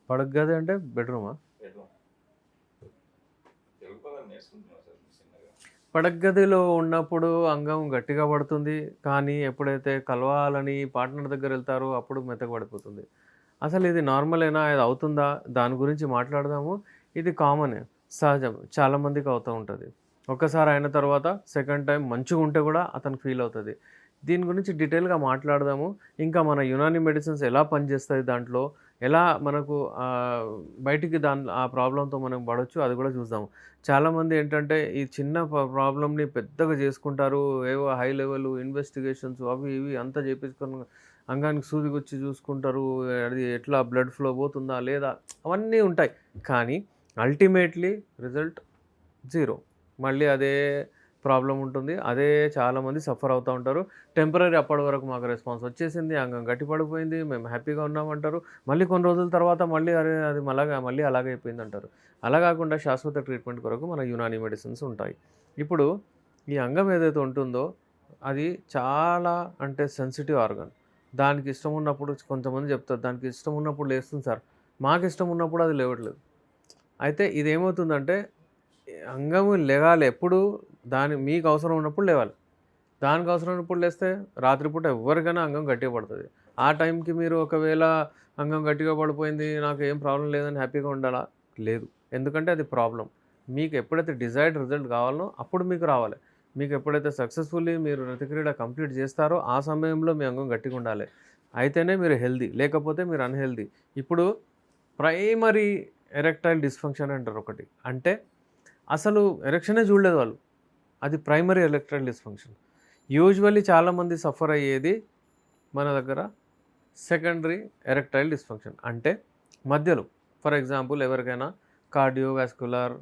పడక గది అంటే బెడ్‌రూమా? బెడ్‌రూమ్. తెలుగు పదాలు నేర్చుకుంటున్నా సార్ చిన్నగా. పడక గదిలో ఉన్నప్పుడు అంగం గట్టిగా పడుతుంది. కానీ ఎప్పుడైతే కలవాలని పార్ట్నర్ దగ్గరెళ్తారో అప్పుడు మెత్తగా పడిపోతుంది. అసలు ఇది నార్మలేనా? ఇది అవుతుందా? దాని గురించి మాట్లాడదాము. ఇది కామనే. సహజం. చాలా మందికి అవుతూ ఉంటది. ఒక్కసారి అయిన తర్వాత సెకండ్ టైమ్ మంచిగుంటే గూడా అతనికి ఫీల్ అవుతది. దీని గురించి డీటెయిల్‌గా మాట్లాడదాము. ఇంకా మన యునాని మెడిసిన్స్ ఎలా పనిచేస్తాయి దాంట్లో, ఎలా మనకు బయటికి ఆ ప్రాబ్లమ్‌తో మనం పడొచ్చు అది గూడా చూద్దాము. చాలామంది ఏంటంటే ఈ చిన్న ప్రాబ్లమ్‌ని పెద్దగా జేసుకుంటారు. ఏవో హై లెవెల్ ఇన్వెస్టిగేషన్స్ అవి ఇవి అంతా జేపించుకొని అంగానికి సూది గుచ్చి చూసుకుంటారు. అది ఎట్లా బ్లడ్ ఫ్లో పోతుందా? లేదా? అవన్నీ ఉంటాయి. కానీ అల్టిమేట్‌లీ రిజల్ట్ జీరో. మళ్ళీ అదే ప్రాబ్లమ్ ఉంటుంది. అదే చాలామంది సఫర్ అవుతా ఉంటారు. టెంపరరీ అప్పటి వరకు మాకు రెస్పాన్స్ వచ్చేసింది. అంగం గట్టి పడిపోయింది. మేము హ్యాపీగా ఉన్నామంటారు. మళ్ళీ కొన్ని రోజుల తర్వాత మళ్ళీ అరే! అది మళ్ళీ అలాగే అయిపోయిందంటారు. అలా కాకుండా శాశ్వత ట్రీట్మెంట్ కొరకు మన యునాని మెడిసిన్స్ ఉంటాయి. ఇప్పుడు ఈ అంగం ఏదైతే ఉంటుందో అది చాలా అంటే సెన్సిటివ్ ఆర్గాన్. దానికి ఇష్టం ఉన్నప్పుడు కొంతమంది చెప్తారు. దానికి ఇష్టం ఉన్నప్పుడు లేస్తుంది సార్. మాకిష్టం ఉన్నప్పుడు అది లేవట్లేదు. అయితే ఇదేమవుతుందంటే అంగము లెగాలి ఎప్పుడు మీకు అవసరం ఉన్నప్పుడు లేవాలి. దానికి అవసరం ఉన్నప్పుడు లేస్తే రాత్రిపూట ఎవ్వరికైనా అంగం గట్టిగా పడతది. ఆ టైంకి మీరు ఒకవేళ అంగం గట్టిగా పడిపోయింది, నాకేం ప్రాబ్లమ్ లేదని హ్యాపీగా ఉండాలా? లేదు. ఎందుకంటే అది ప్రాబ్లమ్. మీకు ఎప్పుడైతే డిజైర్డ్ రిజల్ట్ కావాలనో అప్పుడు మీకు రావాలి. మీకు ఎప్పుడైతే సక్సెస్‌ఫుల్లీ మీరు రతిక్రీడ కంప్లీట్ చేస్తారో ఆ సమయంలో మీ అంగం గట్టిగా ఉండాలి. అయితేనే మీరు హెల్తీ. లేకపోతే మీరు అన్‌హెల్తీ. ఇప్పుడు ప్రైమరీ ఎరెక్టైల్ డిస్‌ఫంక్షన్ అంటారు ఒకటి. అంటే అసలు ఎరెక్షనే చూడలేదు వాళ్ళు. అది ప్రైమరీ ఎరెక్టైల్ డిస్‌ఫంక్షన్. యూజువల్లీ చాలామంది సఫర్ అయ్యేది మన దగ్గర సెకండరీ ఎరెక్టైల్ డిస్‌ఫంక్షన్. అంటే మధ్యలో ఫర్ ఎగ్జాంపుల్ ఎవరికైనా కార్డియోవాస్కులర్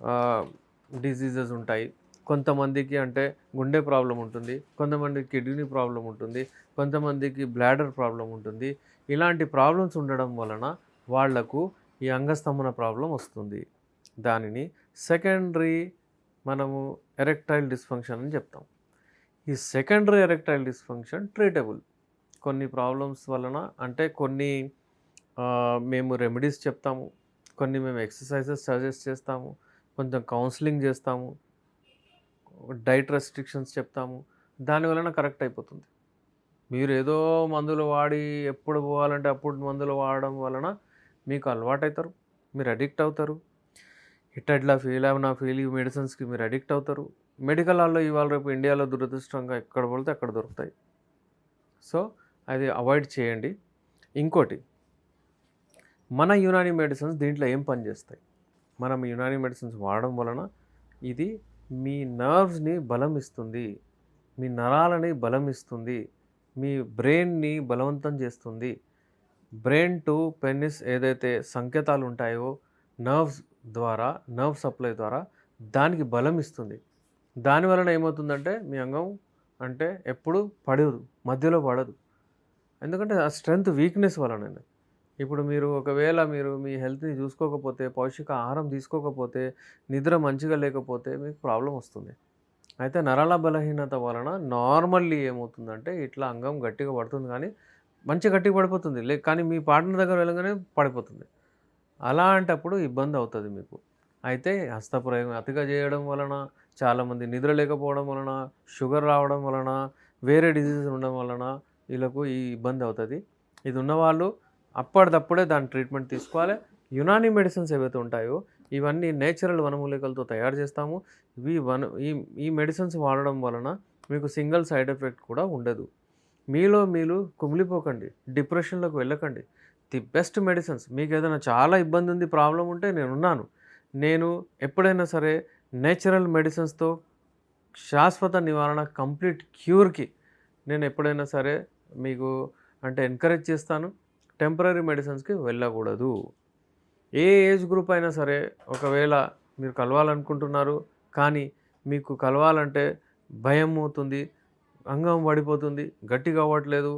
ఆహ్, డిసీజెస్ ఉంటాయి. కొంతమందికి అంటే గుండె ప్రాబ్లమ్ ఉంటుంది. కొంతమందికి కిడ్నీ ప్రాబ్లమ్ ఉంటుంది. కొంతమందికి బ్లాడర్ ప్రాబ్లమ్ ఉంటుంది. ఇలాంటి ప్రాబ్లమ్స్ ఉండడం వలన వాళ్లకు ఈ అంగస్తంభన ప్రాబ్లమ్ వస్తుంది. దానిని సెకండరీ మనము ఎరెక్టైల్ డిస్‌ఫంక్షన్ అని చెప్తాం. ఈ సెకండరీ ఎరెక్టైల్ డిస్‌ఫంక్షన్ ట్రీటబుల్. కొన్ని ప్రాబ్లమ్స్ వలన అంటే కొన్ని మేము రెమెడీస్ చెప్తాము. కొన్ని మేము ఎక్సర్‌సైజెస్ సజెస్ట్ చేస్తాము. కొంచెం కౌన్సెలింగ్ చేస్తాము. డైట్ రెస్ట్రిక్షన్స్ చెప్తాము. దాని వలన కరెక్ట్ అయిపోతుంది. మీరేదో మందులు వాడి ఎప్పుడు పోవాలంటే అప్పుడు మందులు వాడడం వలన మీకు అలవాటైతారు. మీరు అడిక్ట్ అవుతారు. ఇట్లా ఫీల్ ఈ మెడిసిన్స్‌కి మీరు అడిక్ట్ అవుతారు. మెడికల్ హాల్‌లో ఇవాళ రేపు ఇండియాలో దురదృష్టంగా ఎక్కడ పడితే అక్కడ దొరుకుతాయి. సో, అది అవాయిడ్ చేయండి. ఇంకోటి మన యునాని మెడిసిన్స్ దీంట్లో ఏం పనిచేస్తాయి? మనం యునాని మెడిసిన్స్ వాడడం వలన ఇది మీ నర్వ్స్‌ని బలం ఇస్తుంది. మీ నరాలని బలం ఇస్తుంది. మీ బ్రెయిన్‌ని బలవంతం చేస్తుంది. బ్రెయిన్ టు పెనిస్ ఏదైతే సంకేతాలు ఉంటాయో నర్వ్స్ ద్వారా, నర్వ్ సప్లై ద్వారా దానికి బలం ఇస్తుంది. దాని వలన ఏమవుతుందంటే మీ అంగం అంటే ఎప్పుడు పడదు. మధ్యలో పడదు. ఎందుకంటే ఆ స్ట్రెంత్ వీక్‌నెస్ వలననే. ఇప్పుడు ఒకవేళ మీరు మీ హెల్త్‌ని చూసుకోకపోతే, పౌష్టికాహారం తీసుకోకపోతే, నిద్ర మంచిగా లేకపోతే మీకు ప్రాబ్లమ్ వస్తుంది. అయితే నరాల బలహీనత వలన నార్మల్లీ ఏమవుతుందంటే ఇట్లా అంగం గట్టిగా పడుతుంది కానీ, గట్టిగా పడిపోతుంది. కానీ మీ పార్ట్నర్ దగ్గర వెళ్ళంగానే పడిపోతుంది. అలాంటప్పుడు ఇబ్బందవుతది మీకు. అయితే హస్తప్రయోగం అతిగా చేయడం వలన, చాలామంది నిద్ర లేకపోవడం వలన, షుగర్ రావడం వలన, వేరే డిసీజెస్ ఉండడం వలన వీళ్ళకు ఈ ఇబ్బందవుతది. ఇది ఉన్నవాళ్ళు అప్పటిదప్పుడే దాని ట్రీట్మెంట్ తీసుకోవాలి. యునాని మెడిసిన్స్ ఏవైతే ఉంటాయో ఇవన్నీ నేచురల్ వనమూలికలతో తయారు చేస్తాము. ఇవి వన ఈ ఈ మెడిసిన్స్ వాడడం వలన మీకు సింగిల్ సైడ్ ఎఫెక్ట్ కూడా ఉండదు. మీలో మీరు కుమిలిపోకండి. డిప్రెషన్‌లోకి వెళ్ళకండి. ది బెస్ట్ మెడిసిన్స్ మీకేదైనా చాలా ఇబ్బంది ఉంది, ప్రాబ్లమ్ ఉంటే నేనున్నాను. నేను ఎప్పుడైనా సరే నేచురల్ మెడిసిన్స్‌తో శాశ్వత నివారణ కంప్లీట్ క్యూర్‌కి నేను ఎప్పుడైనా సరే మీకు అంటే ఎంకరేజ్ చేస్తాను. టెంపరరీ మెడిసిన్స్‌కి వెళ్ళకూడదు. ఏ ఏజ్ గ్రూప్ అయినా సరే ఒకవేళ మీరు కలవాలనుకుంటున్నారు, కానీ మీకు కలవాలంటే భయం అవుతుంది, అంగం పడిపోతుంది, గట్టిగా అవ్వట్లేదు,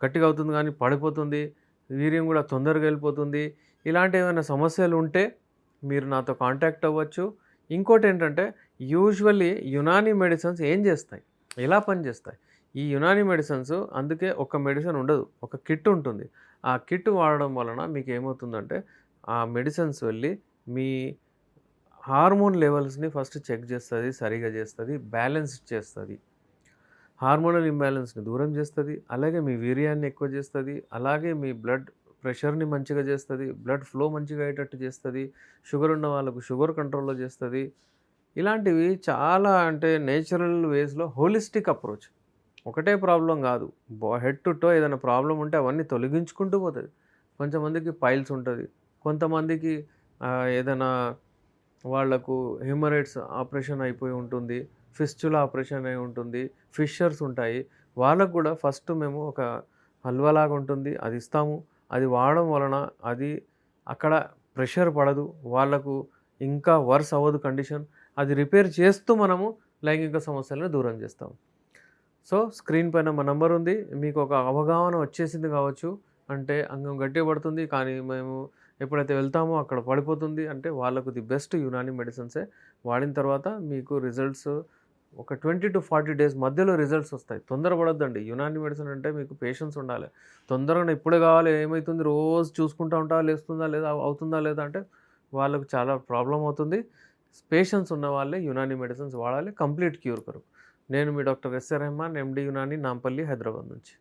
గట్టిగా అవుతుంది కానీ పడిపోతుంది, వీర్యం కూడా తొందరగా వెళ్ళిపోతుంది. ఇలాంటి ఏమైనా సమస్యలు ఉంటే మీరు నాతో కాంటాక్ట్ అవ్వచ్చు. ఇంకోటేంటంటే యూజువల్లీ యునాని మెడిసిన్స్ ఏం చేస్తాయి? ఎలా పనిచేస్తాయి? ఈ యునాని మెడిసిన్స్ అందుకే ఒక మెడిసిన్ ఉండదు. ఒక కిట్ ఉంటుంది. ఆ కిట్ వాడడం వలన మీకేమవుతుందంటే ఆ మెడిసిన్స్ వెళ్ళి మీ హార్మోన్ లెవెల్స్‌ని ఫస్ట్ చెక్ చేస్తది, సరిగ్గా చేస్తది, బ్యాలెన్స్ చేస్తది. హార్మోనల్ ఇంబాలెన్స్‌ని దూరం చేస్తది. అలాగే మీ వీర్యాన్ని ఎక్కువ చేస్తది. అలాగే మీ బ్లడ్ ప్రెషర్‌ని మంచిగా చేస్తది. బ్లడ్ ఫ్లో మంచిగా అయ్యేటట్టు చేస్తది. షుగర్ ఉన్న వాళ్ళకు షుగర్ కంట్రోల్‌లో చేస్తది. ఇలాంటివి చాలా అంటే నేచురల్ వేస్‌లో హోలిస్టిక్ అప్రోచ్. ఒకటే ప్రాబ్లమ్ గాదు. హెడ్ టు టో ఏదైనా ప్రాబ్లమ్ ఉంటే అవన్నీ తొలగించుకుంటూ పోతది. కొంతమందికి పైల్స్ ఉంటది. కొంతమందికి ఏదైనా వాళ్ళకు హెమరైడ్స్ ఆపరేషన్ అయిపోయి ఉంటుంది. ఫిస్టులా ఆపరేషన్ అయి ఉంటుంది. ఫిషర్స్ ఉంటాయి. వాళ్ళకు గూడా ఫస్ట్ మేము ఒక హల్వాలాగా ఉంటుంది. అది ఇస్తాము. అది వాడడం వలన అది అక్కడ ప్రెషర్ పడదు. వాళ్ళకు ఇంకా వర్స్ అవ్వదు కండిషన్. అది రిపేర్ చేస్తూ మనము లైంగిక సమస్యలను దూరం చేస్తాం. సో, స్క్రీన్ పైన మా నంబర్ ఉంది. మీకు ఒక అవగాహన వచ్చేసింది కావచ్చు. అంటే అంగం గట్టిగా పడుతుంది. కానీ మేము ఎప్పుడైతే వెళ్తామో అక్కడ పడిపోతుంది. అంటే వాళ్ళకు ది బెస్ట్ యునాని మెడిసిన్సే. వాడిన తర్వాత మీకు రిజల్ట్స్ ఒక 20-40 డేస్ మధ్యలో రిజల్ట్స్ వస్తాయి. తొందరపడొద్దండి. యునాని మెడిసిన్ అంటే మీకు పేషెన్స్ ఉండాలి. తొందరగానే ఇప్పుడే కావాలి, ఏమైతుంది, రోజు చూసుకుంటా ఉంటావా, లేస్తుందా లేదా, అవుతుందా లేదా అంటే వాళ్ళకు చాలా ప్రాబ్లమ్ అవుతుంది. పేషెన్స్ ఉన్న వాళ్ళే యునాని మెడిసిన్స్ వాడాలి కంప్లీట్ క్యూర్ కొరకు. నేను మీ డాక్టర్ ఎస్ఆర్ రెహమాన్, ఎండి యునాని, నాంపల్లి, హైదరాబాద్ నుంచి.